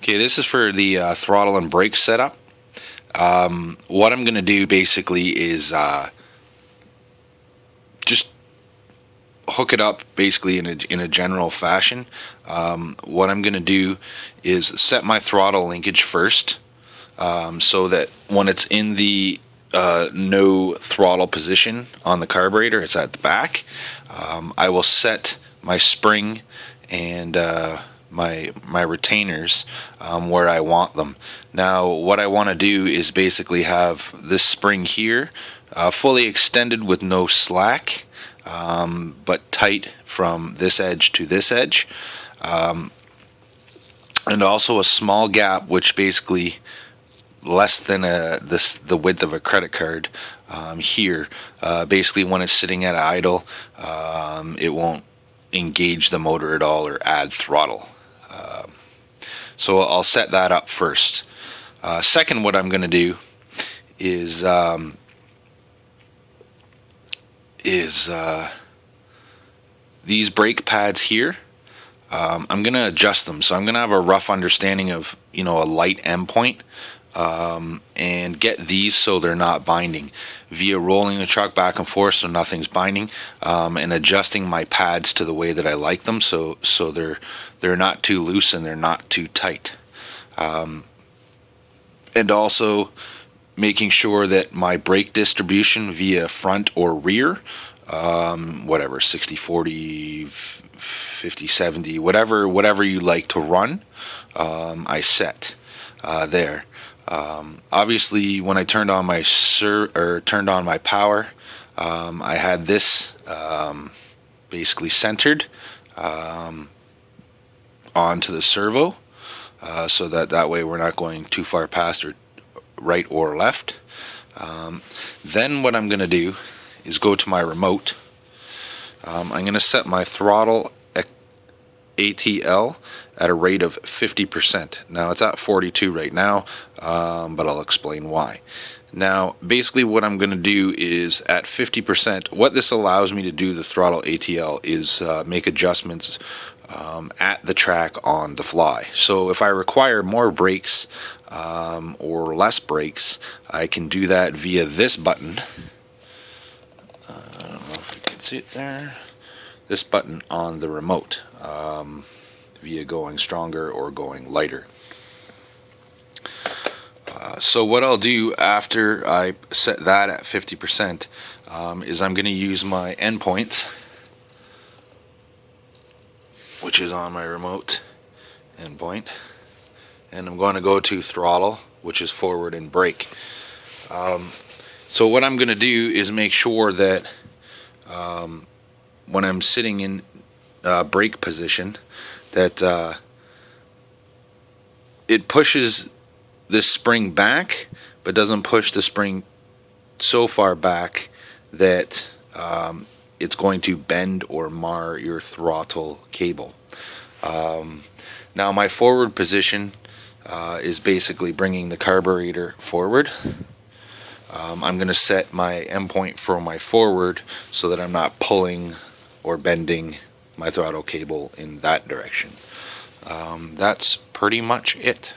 Okay, this is for the throttle and brake setup. What I'm going to do basically is just hook it up basically in a general fashion. What I'm going to do is set my throttle linkage first, so that when it's in the no throttle position on the carburetor, it's at the back. I will set my spring and my retainers where I want them. Now what I want to do is basically have this spring here fully extended with no slack, but tight from this edge to this edge, and also a small gap, which basically less than the width of a credit card here. Basically when it's sitting at idle, it won't engage the motor at all or add throttle. So I'll set that up first. Second, what I'm going to do is these brake pads here. I'm going to adjust them, so I'm going to have a rough understanding of a light endpoint, and get these so they're not binding via rolling the truck back and forth so nothing's binding, and adjusting my pads to the way that I like them, so they're not too loose and they're not too tight, and also making sure that my brake distribution via front or rear, whatever, 60-40, 50-70, whatever you like to run, I set there. Obviously, when I turned on my power, I had this basically centered onto the servo, so that way we're not going too far past or right or left. Then what I'm going to do is go to my remote. I'm going to set my throttle ATL at a rate of 50%. Now it's at 42 right now, but I'll explain why. Now basically what I'm going to do is at 50%, what this allows me to do, the throttle ATL, is make adjustments at the track on the fly. So if I require more brakes or less brakes, I can do that via this button. I don't know if you can see it there. This button on the remote, via going stronger or going lighter. So what I'll do after I set that at 50%, is I'm going to use my endpoints, which is on my remote endpoint, and I'm going to go to throttle, which is forward, and brake. So what I'm going to do is make sure that when I'm sitting in brake position, that it pushes this spring back, but doesn't push the spring so far back that it's going to bend or mar your throttle cable. Now my forward position is basically bringing the carburetor forward. I'm going to set my endpoint for my forward so that I'm not pulling or bending my throttle cable in that direction. That's pretty much it.